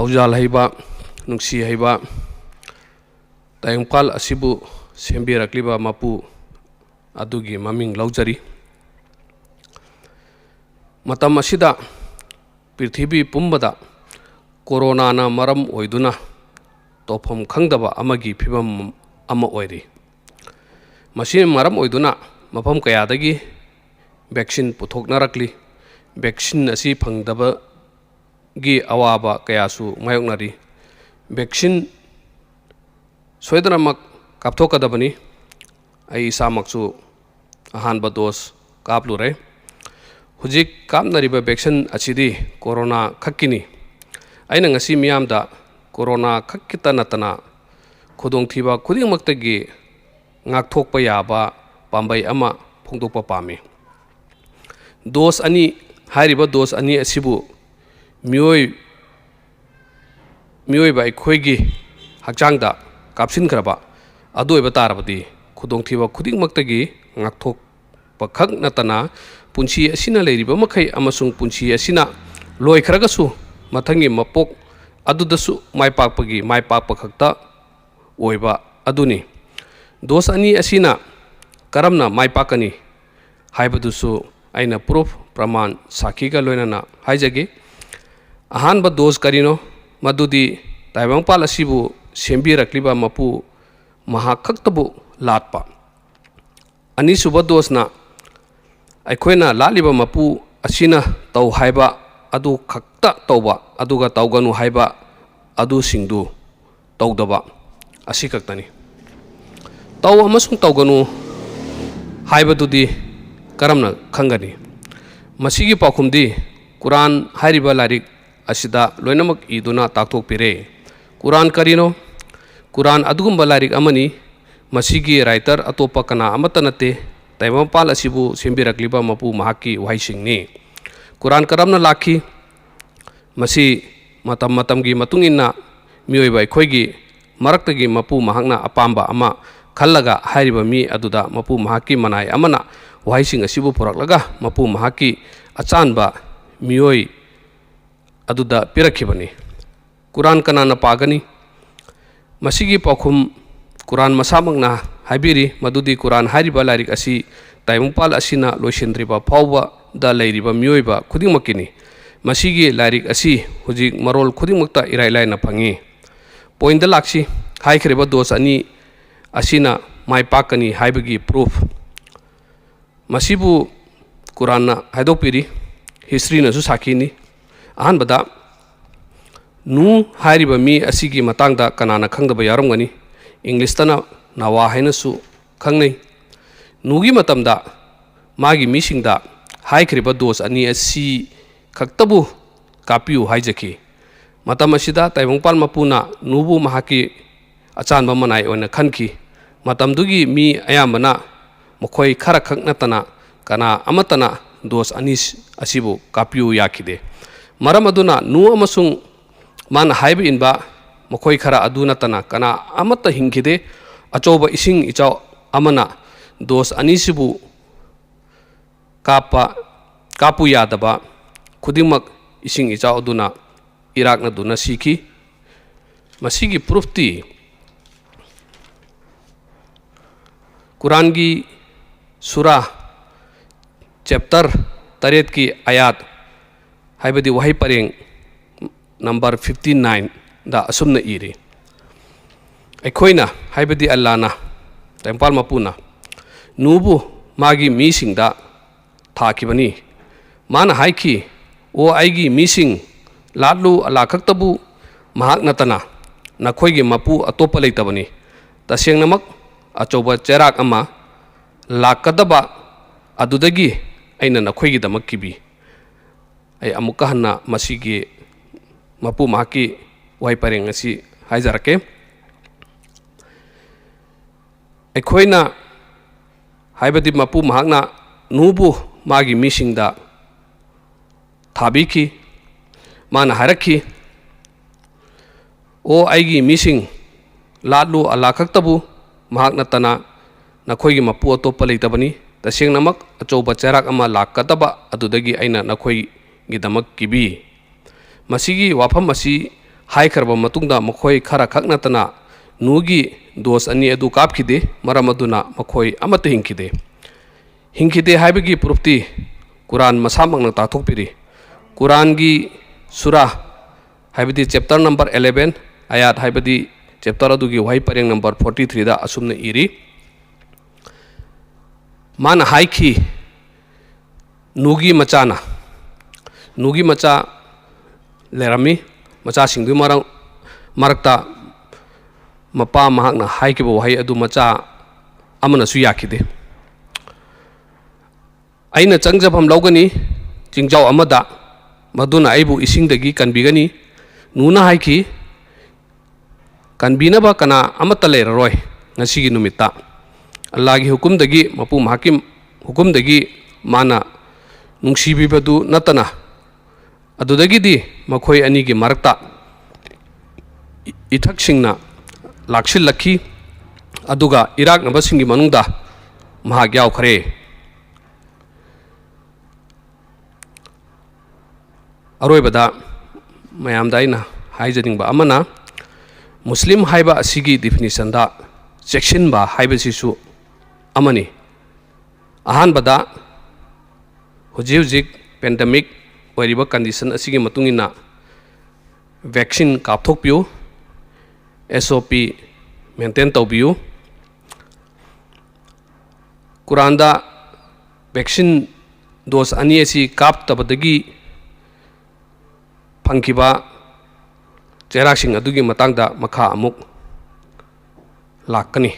थौजाल हैबा नुंसी हैबा तायंपाल असिबु सेंबिरक्लिबा मपु अदुगी ममिंग लौजरी मतम असिदा पृथ्वी पुंबदा कोरोना ना मरम ओइदुना तोफम खंगदबा अमगी फिबम अमा ओइरी मसिन मरम ओइदुना मफम कयादगी वैक्सीन पुथोकनारक्ली वैक्सीन असी फंगदबा गी अवाबा कयासु मायोकनारी वैक्सीन सोयदनमक कापथोकदबनी आई इसामकसु अहानबा डोज कापलुरे हुजिक कापनरिबा वैक्सीन असिदी कोरोना खक्किनी अैना ngasi मियामदा कोरोना खक्किता नतना खुदोंथिबा खुदिंगमक्तगी ngakthokpa yaba pambai ama phongdokpa pami dose ani hariba dose ani asibu mioi bai khoigi hakchangda kapsin khraba adoiba tarabadi khudongthiba khudingmaktagi ngakthokpa khak natana punchi asina leiriba makhai amasung punchi asina loi khragasu mathangi mapok adudasu maipakpa khakta oiba aduni dose ani asina karamna maipakani haibadusu aina proof praman sakhiga loinana haijage ahanba dose karino madudi taibangpal asibu sembirakliba mapu mahakhaktabu latpa ani suba dose na aikhoina laliba mapu asina tau haiba adu khakta tauba aduga tauganu haiba adu singdu taudaba asi kaktani tau amasung tauganu haibadudi karamna khangani masigi pakhumdi Quran hariba larik asida loinamak iduna takthok pire Quran karino Quran adugumba larik amani masigi writer atopa kana amata nate taimampal asibu sembirakliba mapu mahaki wahisingni Quran karamna lakhi masi matamgi matunginna mioiba khoigi maraktagi mapu mahakna apamba ama khallaga hariba mi aduda mapu mahaki manai amana wahising asibu puraklaga mapu mahaki achanba mioi aduda pirakhibani Quran kanana pagani masigi pakhum Quran masamakna habiri madudi Quran hariba larik asi taimungpal asina loisendriba phawba da leiriba mioiba khudingmakini masigi larik asi hujik marol khudingmakta irailaina phangi point laksi haikhriba dose ani asina maipakani haibagi proof masibu Quran na haidokpiri history na su sakini ahanbada nu hariba mi asigi matangda kanana khangdaba yaramgani English tana nawa haina su khangnei nugi matamda magi misingda haikriba dose ani asi khaktabu kapiu haijaki matam asida taibangpal mapuna nubu mahaki achanba manai oina khanki matamdugi mi ayamana mokhoi khara khaknatana kana amatana dose anis asibu kapiu yakide maram aduna nu amasung man haiba inba mokhoi khara aduna tana kana amata hingkide achoba ising ichau amana dose anisibu kapu yadaba khudingmak ising ichau aduna irakna duna sikhi masigi proof ti Quran ki surah chapter 8 ki ayat haibadi wahi pareng number 59 da asumna iri aikhoina haibadi Allah na tempal mapuna nubu magi mising da thakibani mana haiki o aigi mising latlu ala khaktabu mahak natana nakhoigi mapu atopa leitabani tasengnamak achoba cherak ama lakadaba adudagi aina nakhoigi damak kibi ai amuka hanna masigi mapu mahaki wai pareng asi haijarake aikhoina haibadi mapu mahakna nubu magi misingda thabiki mana harakhi o aigi mising latlu ala khaktabu mahak natana nakhoigi mapu atopa leitabani tasengnamak achoba cherak ama lakadaba adudagi aina nakhoi gidamak kibi masigi wafam asi हाइखरबा मतुंगदा मखोय खरा खक नतना नुगी दोस अनि अदु कापखिदे मरम अदुना मखोय अमत हिंखिदे हाइबगी प्रूफती कुरान मसामंगना ताथोकपिरी कुरान की सूरा हाइबदी chapter number 11 आयात हाइबदी chapter अदुगी वही परेंग number 43 दा असुमने इरी मान हाइखी नुगी मचाना नुगी मचा लेरमी मचा सिंधु मरक्ता मपा महाकना हाइकिबो वही अदु मचा अमनसु याखिदे अइना चंगजफम लौगनी चिंगजाव अमदा मदुना आइबु इसिंगदगी कनबिगनी नुना हाइकी कनबिनबा कना अमत लेररोय ngasiगी नुमित्ता अल्लाहगी हुकुमदगी मपु हाकिम हुकुमदगी माना नुंसीबिबदु नतना अदुदगिदी मखोय अनिगी मरक्ता इथकसिंगना लाक्सिलखी अदुगा इराकनबसिंगी मनुंगदा महाक यावखरे अरोइबदा मयामदा आइना हाइजनिंगबा अमना मुस्लिम हाइबा असिगी डिफिनिशनदा चेक्सिनबा हाइबसिसु अमनी अहानबदा हुजिक पेंडेमिक ओइरिबा कंडीशन असिगी मतुंगिना वैक्सीन कापथोकपियु SOP मेंटेन तौबियु कुरानदा वैक्सीन डोज अनि असि कापतबदगी फंखिबा चेरासिंग अदुगी मतंगदा मखा अमुक लाकनी।